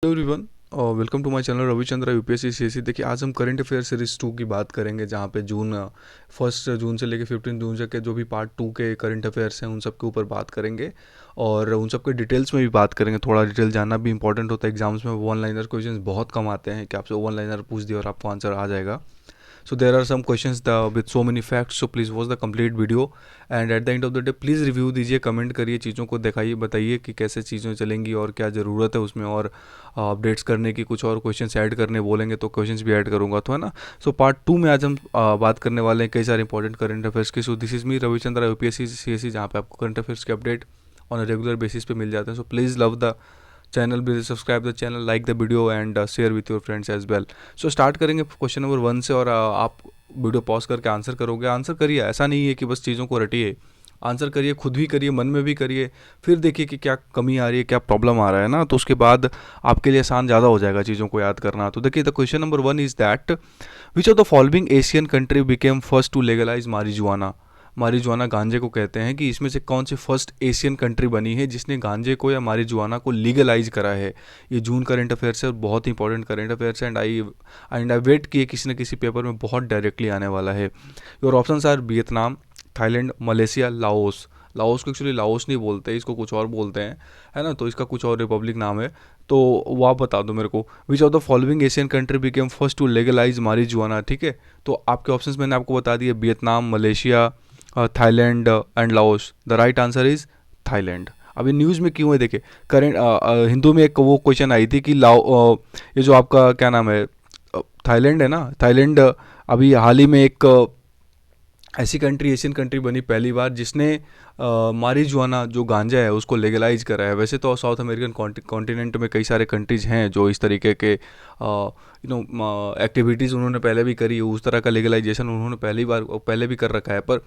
Hello everyone, welcome to my channel Ravichandra UPSC CSC. देखिए, आज हम करंट अफेयर सीरीज 2 की बात करेंगे, जहाँ पे फर्स्ट जून से लेकर 15 जून तक के जो भी पार्ट 2 के करंट अफेयर्स हैं उन सब के ऊपर बात करेंगे और उन सब के डिटेल्स में भी बात करेंगे। थोड़ा डिटेल जानना भी इंपॉर्टेंट होता है। एग्जाम्स में वन लाइनर क्वेश्चंस बहुत कम आते हैं कि आपसे वन लाइनर पूछ दिया और आपको आंसर आ जाएगा। So there are some questions with so many facts, so please watch the complete video and at the end of the day please review दीजिए, कमेंट करिए, चीज़ों को दिखाइए, बताइए कि कैसे चीज़ें चलेंगी और क्या ज़रूरत है उसमें, और अपडेट्स करने की, कुछ और क्वेश्चंस ऐड करने बोलेंगे तो क्वेश्चंस भी ऐड करूँगा, तो है ना। सो पार्ट 2 में आज हम बात करने वाले हैं कई सारे इंपॉर्टेंट करंट अफेयर्स की। So this is me Ravichandra UPSC CSC, जहाँ पे आपको करंट अफेयर्स के update on a regular basis पे मिल जाते हैं। So please love the channel, please subscribe the channel, like the video and share with your friends as well. So start करेंगे question number 1 से, और आप वीडियो पॉज करके आंसर करोगे। आंसर करिए, ऐसा नहीं है कि बस चीज़ों को रटिए, आंसर करिए, खुद भी करिए, मन में भी करिए, फिर देखिए कि क्या कमी आ रही है, क्या प्रॉब्लम आ रहा है ना, तो उसके बाद आपके लिए आसान ज़्यादा हो जाएगा चीज़ों को याद करना। तो देखिए, the question number 1 is that which of the following Asian country became first to legalise marijuana. Marijuana गांजे को कहते हैं, कि इसमें से कौन सी फर्स्ट एशियन कंट्री बनी है जिसने गांजे को या मारिजुआना को लीगलाइज करा है। ये जून करंट अफेयर्स है और बहुत इंपॉर्टेंट करंट अफेयर्स है, एंड आई वेट कि किसी न किसी पेपर में बहुत डायरेक्टली आने वाला है। Your options are Vietnam, Thailand, Malaysia, Laos. Laos को एक्चुअली लाओस नहीं बोलते, इसको कुछ और बोलते हैं, है ना, तो इसका कुछ और रिपब्लिक नाम है। तो वो आप बता दो मेरे को, which of the following Asian country became first to legalise marijuana. ठीक है, तो आपके ऑप्शंस मैंने आपको बता दिए, Vietnam, Malaysia, Thailand and Laos. The right answer is Thailand. अभी न्यूज़ में क्यों है, देखिए, करेंट हिंदू में एक वो क्वेश्चन आई थी कि ये जो आपका क्या नाम है, थाईलैंड है ना, थाईलैंड अभी हाल ही में एक ऐसी कंट्री, एशियन कंट्री बनी पहली बार जिसने मारिजुआना जो गांजा है उसको लीगलाइज करा है। वैसे तो साउथ अमेरिकन कॉन्टिनेंट में कई सारे कंट्रीज हैं जो इस तरीके के एक्टिविटीज़ उन्होंने पहले भी करी, उस तरह का लीगलाइजेशन उन्होंने पहले भी कर रखा है। पर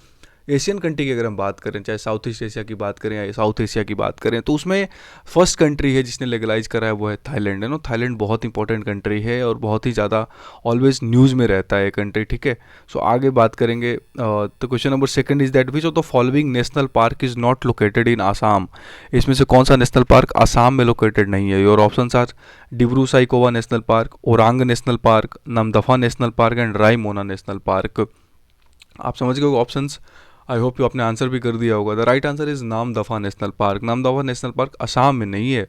एशियन कंट्री की अगर हम बात करें, चाहे साउथ ईस्ट एशिया की बात करें या साउथ एशिया की बात करें, तो उसमें फर्स्ट कंट्री है जिसने लीगलाइज करा है वो है थाईलैंड, है ना। थाईलैंड बहुत इंपॉर्टेंट कंट्री है और बहुत ही ज़्यादा ऑलवेज न्यूज़ में रहता है कंट्री। ठीक है, सो आगे बात करेंगे। तो question number 2 is that which of the following national park is not located in Assam. इसमें से कौन सा नेशनल पार्क आसाम में लोकेटेड नहीं है। Your options are Dibru Saikhowa national park, Orang national park, Namdapha national park and Raimona national park. आप समझ गए ऑप्शंस, आई होप यू अपने आंसर भी कर दिया होगा। The right answer is Namdapha national park. Namdapha national park Assam में नहीं है,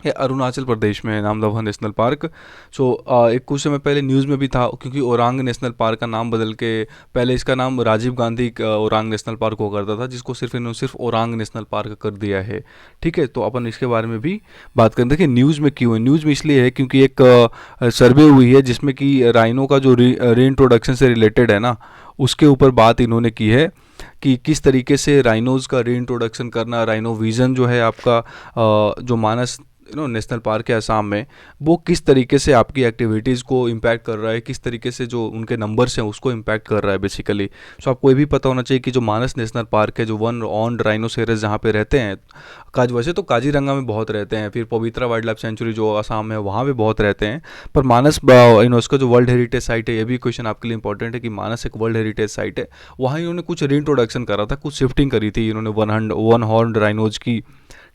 ये अरुणाचल प्रदेश में है नामदफा नेशनल पार्क। सो एक कुछ समय पहले न्यूज़ में भी था, क्योंकि ओरांग नेशनल पार्क का नाम बदल के पहले इसका नाम राजीव गांधी ओरांग नेशनल पार्क हुआ करता था, जिसको इन्होंने सिर्फ ओरांग नेशनल पार्क कर दिया है। ठीक है, तो अपन इसके बारे में भी बात करें। देखिए, न्यूज़ में क्यों है, न्यूज़ में इसलिए है क्योंकि एक सर्वे हुई है जिसमें कि राइनो का जो री इंट्रोडक्शन से रिलेटेड है ना, उसके ऊपर बात इन्होंने की है कि किस तरीके से राइनोज़ का री इंट्रोडक्शन करना, राइनो विज़न जो है आपका, जो मानस नेशनल पार्क है असम में, वो किस तरीके से आपकी एक्टिविटीज़ को इम्पैक्ट कर रहा है, किस तरीके से जो उनके नंबर्स हैं उसको इम्पैक्ट कर रहा है बेसिकली। सो आपको ये भी पता होना चाहिए कि जो मानस नेशनल पार्क है, जो वन ऑन राइनोसेरस जहाँ पे रहते हैं, वैसे तो काजीरंगा में बहुत रहते हैं, फिर पवित्रा वाइल्ड लाइफ सेंचुरी जो असम है वहाँ पे बहुत रहते हैं, पर मानस यूनेस्को जो वर्ल्ड हेरिटेज साइट है, ये भी क्वेश्चन आपके लिए इंपॉर्टेंट है कि मानस एक वर्ल्ड हेरिटेज साइट है, वहाँ इन्होंने कुछ री इंट्रोडक्शन करा था, कुछ शिफ्टिंग करी थी इन्होंने वन हॉर्न राइनोज की।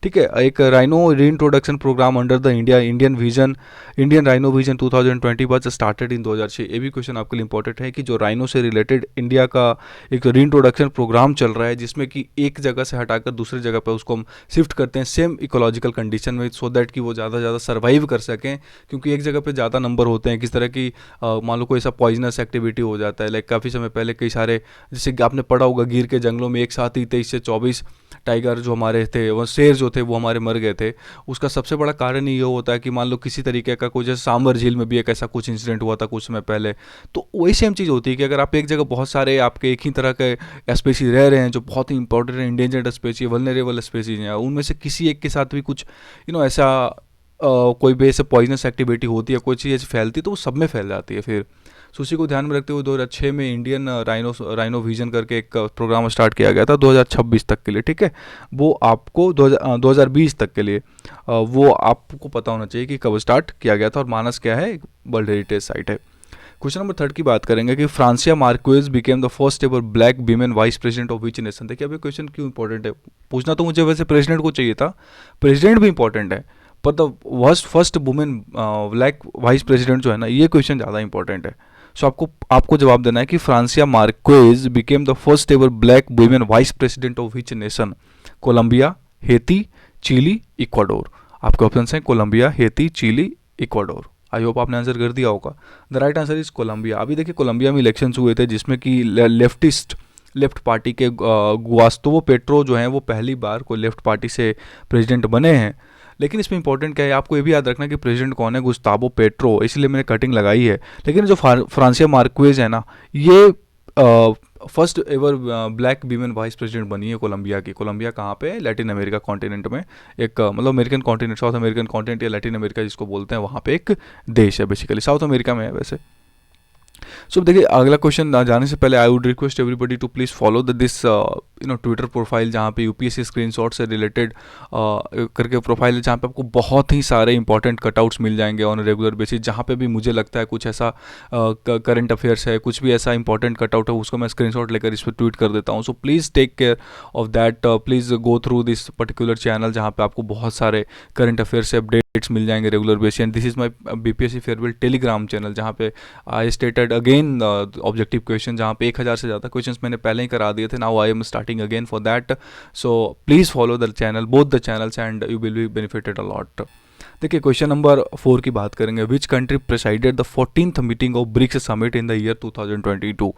ठीक है, एक rhino reintroduction programme under the Indian rhino vision 2020 was started in 2006। ये भी क्वेश्चन आपके लिए इंपॉर्टेंट है कि जो राइनो से रिलेटेड इंडिया का एक री इंट्रोडक्शन प्रोग्राम चल रहा है, जिसमें कि एक जगह से हटाकर दूसरी जगह पर उसको हम शिफ्ट करते हैं सेम इकोलॉजिकल कंडीशन में, सो दैट कि वो ज़्यादा से ज़्यादा सर्वाइव कर सकें, क्योंकि एक जगह पर ज़्यादा नंबर होते हैं। किस तरह की मान लो कोई ऐसा पॉइजनस एक्टिविटी हो जाता है, लाइक काफ़ी समय पहले कई सारे, जैसे कि आपने पढ़ा होगा, गिर के जंगलों में एक साथ ही 23 से 24 टाइगर जो हमारे थे, वो शेर जो थे वो हमारे मर गए थे। उसका सबसे बड़ा कारण ये होता है कि मान लो किसी तरीके का कोई, जैसे सांबर झील में भी एक ऐसा कुछ इंसिडेंट हुआ था कुछ समय पहले, तो वही सेम चीज़ होती है कि अगर आप एक जगह बहुत सारे आपके एक ही तरह के स्पेसीज रह रहे हैं जो बहुत ही important endangered species, vulnerable species हैं, उनमें से किसी एक के साथ भी कुछ ऐसा कोई भी ऐसे पॉइजनस एक्टिविटी होती है, कोई चीज़ ऐसी फैलती है, तो वो सब में फैल जाती है फिर। सो उसी को ध्यान में रखते हुए 2006 में इंडियन राइनो विजन करके एक प्रोग्राम स्टार्ट किया गया था 2026 तक के लिए। ठीक है, वो आपको 2020 तक के लिए वो आपको पता होना चाहिए कि कब स्टार्ट किया गया था, और मानस क्या है, वर्ल्ड हेरिटेज साइट है। क्वेश्चन नंबर 3 की बात करेंगे कि Francia Marquez became the first ever black women vice president of which nation. देखिए, अब ये क्वेश्चन क्यों इंपॉर्टेंट है, पूछना तो मुझे वैसे प्रेसिडेंट को चाहिए था, प्रेसिडेंट भी इंपॉर्टेंट है, पर the first women black vice president जो है ना, ये क्वेश्चन ज़्यादा इंपॉर्टेंट है। सो आपको जवाब देना है कि Francia Marquez became the first ever black women vice president of which nation? Colombia, Haiti, Chile, Ecuador. आपके ऑप्शन हैं Colombia, Haiti, Chile, Ecuador. I hope आपने आंसर कर दिया होगा। The right answer is Colombia. अभी देखिए कोलंबिया में elections हुए थे जिसमें कि लेफ्ट पार्टी के गुआस्तोवो पेट्रो जो हैं वो पहली बार कोई लेफ्ट पार्टी से प्रेसिडेंट बने हैं। लेकिन इसमें इंपॉर्टेंट क्या है, आपको ये भी याद रखना कि प्रेसिडेंट कौन है, गुस्तावो पेट्रो, इसलिए मैंने कटिंग लगाई है। लेकिन जो फ्रांसिया मार्क्वेज है ना, ये first ever black women vice president बनी है कोलंबिया की। कोलंबिया कहाँ पे है? लैटिन अमेरिका कॉन्टिनेंट में एक मतलब American continent, south American continent या लैटिन अमेरिका जिसको बोलते हैं, वहाँ पे एक देश है, बेसिकली साउथ अमेरिका में है वैसे। सो देखिए अगला क्वेश्चन जाने से पहले I would request everybody to please follow this Twitter profile जहाँ पे यूपीएससी स्क्रीनशॉट से रिलेटेड करके प्रोफाइल है, जहाँ पे आपको बहुत ही सारे इंपॉर्टेंट कटआउट्स मिल जाएंगे ऑन रेगुलर बेसिस। जहाँ पे भी मुझे लगता है कुछ ऐसा करंट अफेयर्स है, कुछ भी ऐसा इंपॉर्टेंट कटआउट है, उसको मैं स्क्रीनशॉट लेकर इस पर ट्वीट कर देता हूँ। So please take care of that, please go through this particular channel जहाँ पे आपको बहुत सारे करंट अफेयर से अपडेट्स मिल जाएंगे regular basis. And this is my BPSC farewell Telegram channel जहाँ पे I stated again objective question, जहाँ पे 1000 से ज़्यादा क्वेश्चंस मैंने पहले ही करा दिए थे। Now I am starting again for that. So please follow the channel, both the channels, and you will be benefited a lot. देखिए क्वेश्चन नंबर 4 की बात करेंगे। Which country presided the 14th meeting of BRICS summit in the year 2022?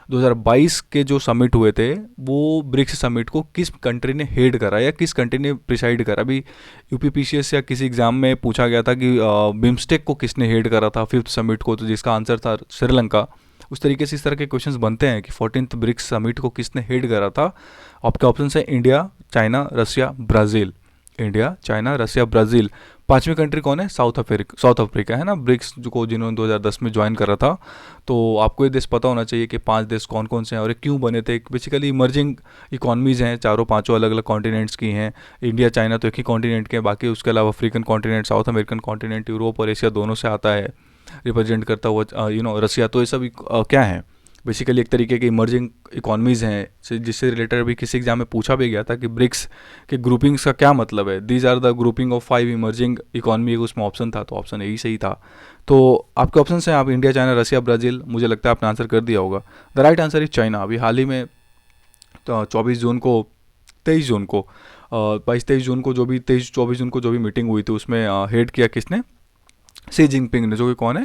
2022 के जो summit हुए थे वो BRICS summit को किस कंट्री ने हेड करा या किस कंट्री ने प्रिसाइड करा? अभी यूपीपीसीएस या किसी एग्जाम में पूछा गया था कि बिम्स्टेक को किसने हेड करा था 5th समिट को, तो जिसका आंसर था श्रीलंका। उस तरीके से इस तरह के क्वेश्चंस बनते हैं कि 14th ब्रिक्स समिट को किसने हेड करा था। आपके ऑप्शन है इंडिया, चाइना, रसिया, ब्राज़ील। इंडिया, चाइना, रसिया, ब्राज़ील। पांचवी कंट्री कौन है? साउथ अफ्रीका है ना, ब्रिक्स को जिन्होंने 2010 में ज्वाइन करा था। तो आपको ये देश पता होना चाहिए कि 5 देश कौन कौन से हैं और ये क्यों बने थे। बेसिकली इमर्जिंग इकोनॉमीज़ हैं, चारों पांचों अलग अलग कॉन्टिनेंट्स की हैं। इंडिया, चाइना तो एक ही कॉन्टिनेंट के हैं, बाकी उसके अलावा African continent, south American continent, Europe और एशिया दोनों से आता है रिप्रेजेंट करता हुआ रसिया। तो ये सब क्या है? बेसिकली एक तरीके की इमर्जिंग इकोनॉमीज़ हैं, जिससे रिलेटेड अभी किसी एग्जाम में पूछा भी गया था कि ब्रिक्स के ग्रुपिंग्स का क्या मतलब है। These are the grouping of 5 emerging economy, उसमें ऑप्शन था, तो ऑप्शन यही सही था। तो आपके ऑप्शन हैं आप इंडिया, चाइना, रसिया, ब्राज़ील। मुझे लगता है आपने आंसर कर दिया होगा। The right answer is China. अभी हाल ही में तो 23 जून को 23 जून को 23 जून को जो भी 24 जून को जो भी मीटिंग हुई थी उसमें हेड किया किसने? शी जिनपिंग ने, जो कि कौन है?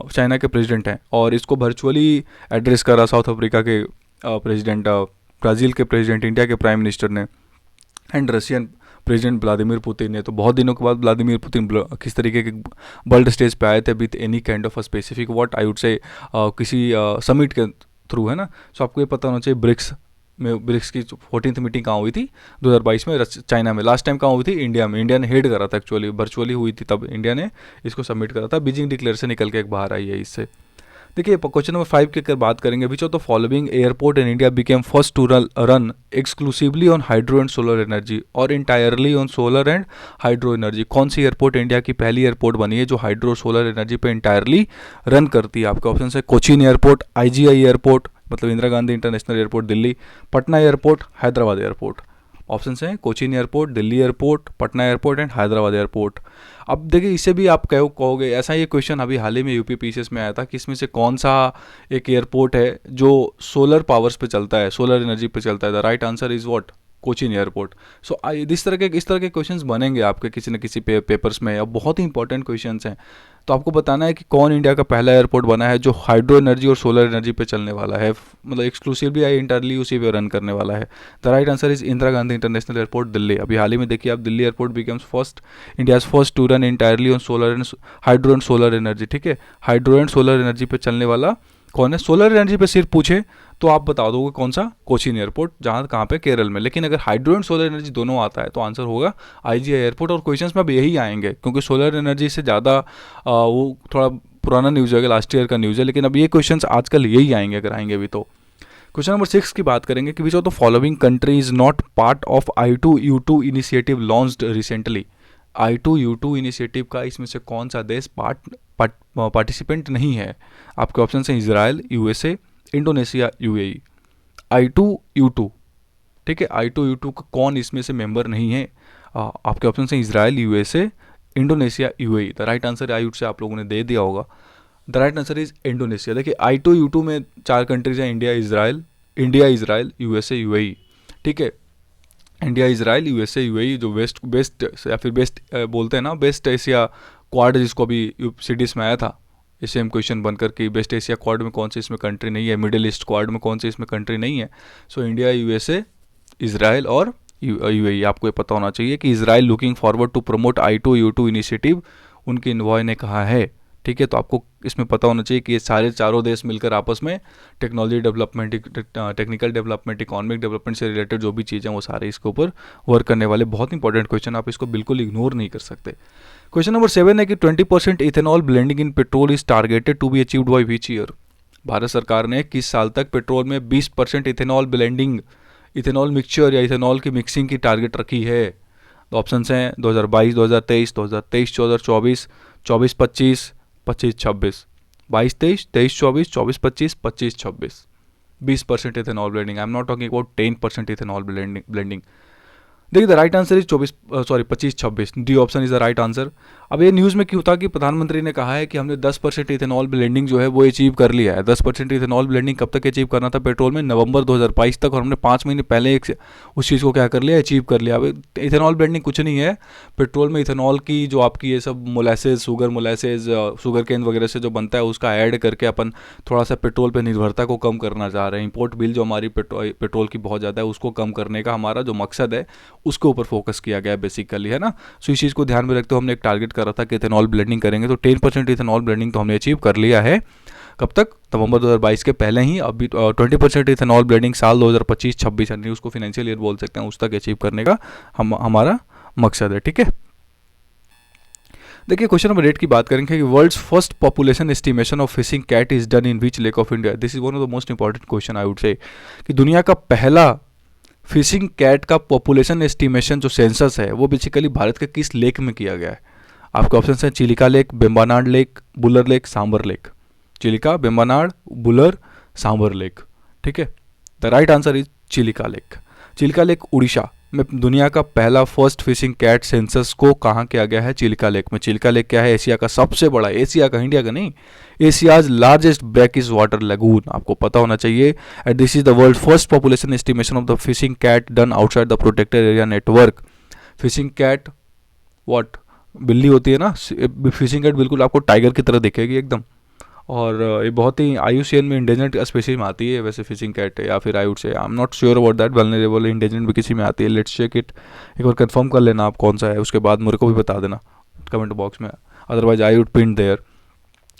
चाइना के प्रेसिडेंट हैं। और इसको वर्चुअली एड्रेस करा साउथ अफ्रीका के प्रेसिडेंट, ब्राज़ील के प्रेसिडेंट, इंडिया के प्राइम मिनिस्टर ने, and Russian president Vladimir Putin ने। तो बहुत दिनों के बाद व्लादिमीर पुतिन किस तरीके के वर्ल्ड स्टेज पे आए थे with any kind of a specific what I would से किसी समिट के थ्रू, है ना। सो आपको ये पता होना चाहिए ब्रिक्स की 14th मीटिंग कहाँ हुई थी? 2022 में चाइना में। लास्ट टाइम कहाँ हुई थी? इंडिया में। इंडिया ने हेड करा था, एक्चुअली वर्चुअली हुई थी, तब इंडिया ने इसको सबमिट करा था। बीजिंग डिक्लेरेशन निकल के एक बाहर आई है इससे। देखिए क्वेश्चन नंबर 5 की अगर बात करेंगे, which of the following airport in India became first to run exclusively on hydro and solar energy और entirely on solar and hydro energy? कौन सी एयरपोर्ट इंडिया की पहली एयरपोर्ट बनी है जो हाइड्रो सोलर एनर्जी पे इंटायरली रन करती है? आपके ऑप्शन है कोचीन एयरपोर्ट, आईजीआई एयरपोर्ट मतलब Indira Gandhi international airport Delhi, Patna airport, Hyderabad airport. Option हैं Cochin airport, Delhi airport, Patna airport and Hyderabad airport. अब देखिए इसे भी आप कहोगे, ऐसा ये क्वेश्चन अभी हाल ही में यूपीपीसीएस में आया था कि इसमें से कौन सा एक एयरपोर्ट है जो सोलर पावर्स पे चलता है, सोलर एनर्जी पे चलता है? The right answer is what? Cochin airport. So इस तरह के क्वेश्चंस बनेंगे आपके किसी न किसी पेपर्स में, अब बहुत ही इंपॉर्टेंट क्वेश्चंस हैं। तो आपको बताना है कि कौन इंडिया का पहला एयरपोर्ट बना है जो हाइड्रो एनर्जी और सोलर एनर्जी पे चलने वाला है, मतलब एक्सक्लूसिवली या इंटरली उसी पे रन करने वाला है। The right answer is Indira Gandhi international airport Delhi. अभी हाल ही में देखिए आप, Delhi airport becomes first India's first to run entirely on solar and hydro and solar energy. ठीक है, हाइड्रो एंड सोलर एनर्जी पे चलने वाला कौन है? सोलर एनर्जी पे सिर्फ पूछे तो आप बता दोगे कौन सा? कोचीन एयरपोर्ट, जहाँ कहाँ पे? केरल में। लेकिन अगर हाइड्रो एंड सोलर एनर्जी दोनों आता है तो आंसर होगा आईजीआई एयरपोर्ट। और क्वेश्चंस में अब यही आएंगे क्योंकि सोलर एनर्जी से ज़्यादा वो थोड़ा पुराना न्यूज़ है, लास्ट ईयर का न्यूज़ है, लेकिन अब ये क्वेश्चंस आजकल यही आएंगे अगर आएंगे भी तो। क्वेश्चन नंबर 6 की बात करेंगे कि विच of the following country is not part of I2U2 initiative launched recently? I2U2 initiative का इसमें से कौन सा देश पार्टिसिपेंट नहीं है? आपके ऑप्शन हैं Israel, USA, Indonesia, UAE. I2U2, ठीक है, I2U2 का कौन इसमें से मेंबर नहीं है? आपके ऑप्शन हैं Israel, USA, Indonesia, UAE. The right answer I would से आप लोगों ने दे दिया होगा। The right answer is Indonesia. देखिए I2U2 में 4 कंट्रीज हैं, इंडिया, इजराइल, यूएसए, यूएई। ठीक है, इंडिया, इजराइल, यूएसए, यूएई, जो बेस्ट या फिर बेस्ट बोलते हैं ना, बेस्ट एशिया क्वाड, जिसको अभी सीडीएस में आया था, ये सेम क्वेश्चन बनकर कि बेस्ट एशिया क्वाड में कौन से इसमें कंट्री नहीं है, मिडिल ईस्ट क्वाड में कौन से इसमें कंट्री नहीं है। सो इंडिया, यूएसए, इजराइल और यूएई। आपको ये पता होना चाहिए कि Israel looking forward to promote I2U2 initiative, उनके इन्वॉय ने कहा है। ठीक है, तो आपको इसमें पता होना चाहिए कि ये सारे चारों देश मिलकर आपस में technology development, technical development, economic development से रिलेटेड जो भी चीज़ें वो सारे इसके ऊपर वर्क करने वाले। बहुत इंपॉर्टेंट क्वेश्चन, आप इसको बिल्कुल इग्नोर नहीं कर सकते। क्वेश्चन नंबर 7 है कि 20% ethanol blending in petrol is targeted to be achieved by which year. Bharat सरकार ने किस साल तक पेट्रोल में 20% इथेनॉल ब्लेंडिंग, इथेनॉल मिक्सचर या इथेनॉल की मिक्सिंग की टारगेट रखी है? तो ऑप्शंस हैं 2022, 2023, 2024, 24-25, 25-26। 22-23, 23-24, 24-25, 25-26। 20% ethanol blending. I am not talking about 10% ethanol blending. देखिए the right answer is 25-26, D option is the right answer. अब ये न्यूज़ में क्यों था कि प्रधानमंत्री ने कहा है कि हमने 10% इथेनॉल ब्लेंडिंग जो है वो अचीव कर लिया है। 10% इथेनॉल ब्लेंडिंग कब तक अचीव करना था पेट्रोल में? नवंबर 2022 तक, और हमने 5 महीने पहले उस चीज़ को क्या कर लिया, अचीव कर लिया। अब इथेनॉल ब्लेंडिंग कुछ नहीं है, पेट्रोल में इथेनॉल की जो आपकी ये सब मोलेसेज, शुगर केन वगैरह से जो बनता है उसका ऐड करके अपन थोड़ा सा पेट्रोल पर निर्भरता को कम करना चाह रहे हैं। इंपोर्ट बिल जो हमारी पेट्रोल की बहुत ज़्यादा है उसको कम करने का हमारा जो मकसद है उसके ऊपर फोकस किया गया है बेसिकली, है ना। सो इस चीज़ को ध्यान में रखते हुए हमने एक टारगेट करा था कि इथेनॉल ब्लेंडिंग करेंगे, तो 10% इथेनॉल ब्लेंडिंग तो हमने अचीव कर लिया है। कब तक? नवंबर 2022 के पहले ही। अभी 20% इथेनॉल ब्लेंडिंग साल 2025-26 यानी उसको फाइनेंशियल ईयर बोल सकते हैं, उस तक अचीव करने का हमारा मकसद है। ठीक है, देखिए क्वेश्चन नंबर 8 की बात करेंगे कि world's first population estimation of fishing cat is done in which lake of India. This is one of the most important question I would say, कि दुनिया का पहला फिशिंग कैट का पॉपुलेशन एस्टिमेशन जो सेंसस है वो बेसिकली भारत के किस लेक में किया गया है? आपके ऑप्शन हैं Chilika lake, Vembanad lake, Wular lake, Sambhar lake. Chilika, Vembanad, Wular, Sambhar lake. ठीक है, the right answer is Chilika lake. Chilika lake Orissa में दुनिया का पहला फर्स्ट फिशिंग कैट सेंसस को कहाँ किया गया है? चिलिका लेक में। चिलिका लेक क्या है? एशिया का सबसे बड़ा, एशिया का, इंडिया का नहीं, Asia's largest brackish water lagoon, आपको पता होना चाहिए। And this is the world first population estimation of the fishing cat done outside the protected area network. Fishing cat what, बिल्ली होती है ना, फिशिंग कैट बिल्कुल आपको टाइगर की तरह दिखेगी एकदम, और ये बहुत ही IUCN में इंडेंजर्ड स्पीशीज में आती है वैसे फिशिंग कैट, या फिर आई वुड से, आई am not sure about that, vulnerable endangered भी किसी में आती है। लेट्स चेक इट, एक बार कंफर्म कर लेना आप कौन सा है, उसके बाद मेरे को भी बता देना कमेंट बॉक्स में, otherwise I would pin there.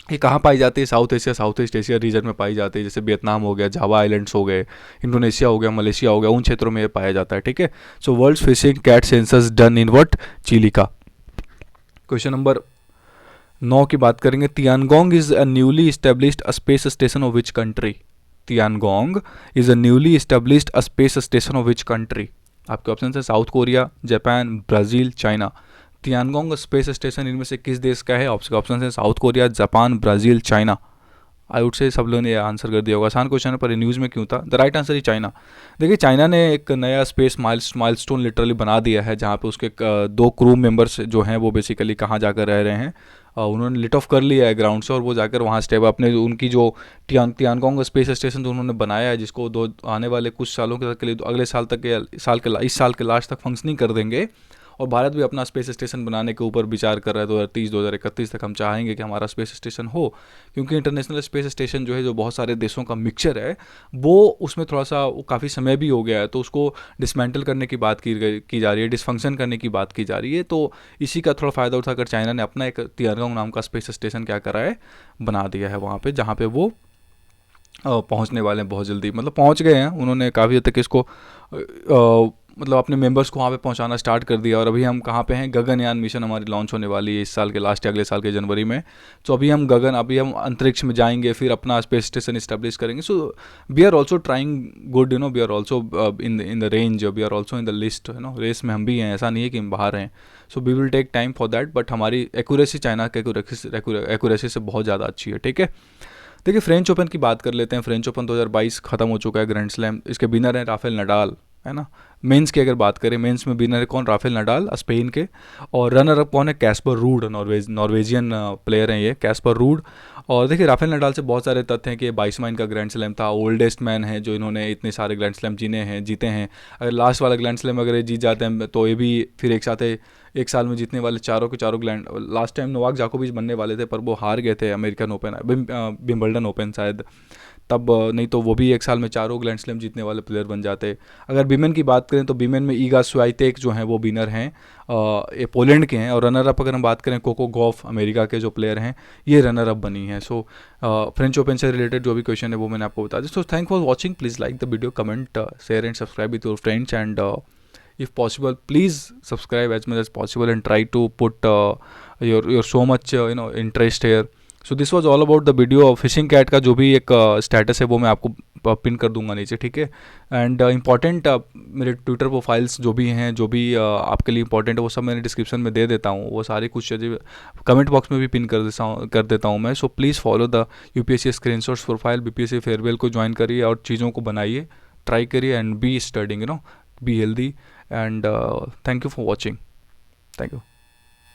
ये कहाँ पाई जाती है? South Asia, South East Asia region में पाई जाती है, जैसे वियतनाम हो गया, जावा आइलैंड्स हो गए, इंडोनेशिया हो गया, मलेशिया हो गया, उन क्षेत्रों में ये पाया जाता है। ठीक है, so world fishing cat census done in what? Chilika. Question number 9 की बात करेंगे। Tiangong is a newly established space station of which country? Tiangong is a newly established space station of which country? आपके ऑप्शन है South Korea, Japan, Brazil, China. Tiangong space station इनमें से किस देश का है? ऑप्शन है South Korea, Japan, Brazil, China. I would say सब लोगों ने आंसर कर दिया होगा, आसान क्वेश्चन है पर न्यूज़ में क्यों था? The right answer is China. देखिए चाइना ने एक नया स्पेस माइलस्टोन लिटरली बना दिया है, जहाँ पे उसके 2 क्रू मेंबर्स जो हैं वो बेसिकली कहाँ जाकर रह रहे हैं, उन्होंने लिट ऑफ कर लिया है ग्राउंड से, और वो जाकर वहाँ स्टेप अपने उनकी जो तियानगोंग स्पेस स्टेशन जो उन्होंने बनाया है, जिसको आने वाले कुछ सालों के लिए, अगले साल तक के इस साल के लास्ट तक फंक्शनिंग कर देंगे। और भारत भी अपना स्पेस स्टेशन बनाने के ऊपर विचार कर रहा है। 2030-2031 तक हम चाहेंगे कि हमारा स्पेस स्टेशन हो, क्योंकि इंटरनेशनल स्पेस स्टेशन जो है, जो बहुत सारे देशों का मिक्सचर है, वो उसमें थोड़ा सा काफ़ी समय भी हो गया है, तो उसको डिसमेंटल करने की बात की जा रही है, डिसफंक्शन करने की बात की जा रही है। तो इसी का थोड़ा फ़ायदा उठाकर चाइना ने अपना एक तियानगोंग नाम का स्पेस स्टेशन क्या करा है, बना दिया है वहाँ पर, जहाँ पर वो पहुँचने वाले हैं बहुत जल्दी, मतलब पहुँच गए हैं उन्होंने काफ़ी हद तक इसको मतलब अपने मेंबर्स को वहाँ पे पहुँचाना स्टार्ट कर दिया। और अभी हम कहाँ पे हैं? गगनयान मिशन हमारी लॉन्च होने वाली है इस साल के लास्ट या अगले साल के जनवरी में। तो अभी हम अंतरिक्ष में जाएंगे, फिर अपना स्पेस स्टेशन इस्टेब्लिश करेंगे। So we are also trying good, we are also in the range, we are also in the list, race में हम भी हैं, ऐसा नहीं है कि हम बाहर हैं। So we will take time for that, but हमारी एक्यूरेसी चाइना के एक्यूरेसी से बहुत ज़्यादा अच्छी है। ठीक है, देखिए फ्रेंच ओपन की बात कर लेते हैं। फ्रेंच ओपन 2022 खत्म हो चुका है, ग्रैंड स्लैम, इसके विनर हैं राफेल नडाल, है ना। मेंस की अगर बात करें, मेंस में विनर है कौन, राफेल नडाल स्पेन के, और रनर अप कौन है, कैस्पर रूड, नॉर्वेजियन प्लेयर हैं ये कैस्पर रूड। और देखिए राफेल नडाल से बहुत सारे तथ्य हैं कि 22वां इनका ग्रैंड स्लैम था, ओल्डेस्ट मैन है जो इन्होंने इतने सारे ग्रैंड स्लैम जीते हैं। अगर लास्ट वाला ग्रैंड स्लैम अगर ये जीत जाते हैं तो ये भी फिर एक साल में जीतने वाले चारों के चारों ग्रैंड, लास्ट टाइम नोवाक जोकोविच बनने वाले थे पर वो हार गए थे अमेरिकन ओपन, विंबलडन ओपन शायद, तब नहीं तो वो भी एक साल में चारों ग्रैंड स्लैम जीतने वाले प्लेयर बन जाते। अगर वीमेन की बात करें तो वीमेन में ईगा स्वाइतेक जो हैं वो विनर हैं, ये पोलैंड के हैं। और रनर अप अगर हम बात करें, कोको गॉफ अमेरिका के जो प्लेयर हैं, ये रनर अप बनी हैं। सो फ्रेंच ओपन से रिलेटेड जो भी क्वेश्चन है वो मैंने आपको बता दिया। So thank for watching, please like the video, comment, share and subscribe with your friends, and if possible please subscribe as much as possible and try to put your so much interest here. So this was all about the video of fishing cat का जो भी एक status है वो मैं आपको pin कर दूंगा नीचे, ठीक है। एंड इंपॉर्टेंट मेरे ट्विटर प्रोफाइल्स जो भी हैं, जो भी आपके लिए इंपॉर्टेंट है, वो सब मैंने डिस्क्रिप्शन में दे देता हूँ। वो सारी कुछ कमेंट बॉक्स में भी पिन कर देता हूँ मैं। So please follow the UPSC screenshots profile, BPSC farewell को ज्वाइन करिए और चीज़ों को बनाइए, ट्राई करिए, and be studying, be healthy, and thank you for watching. Thank you.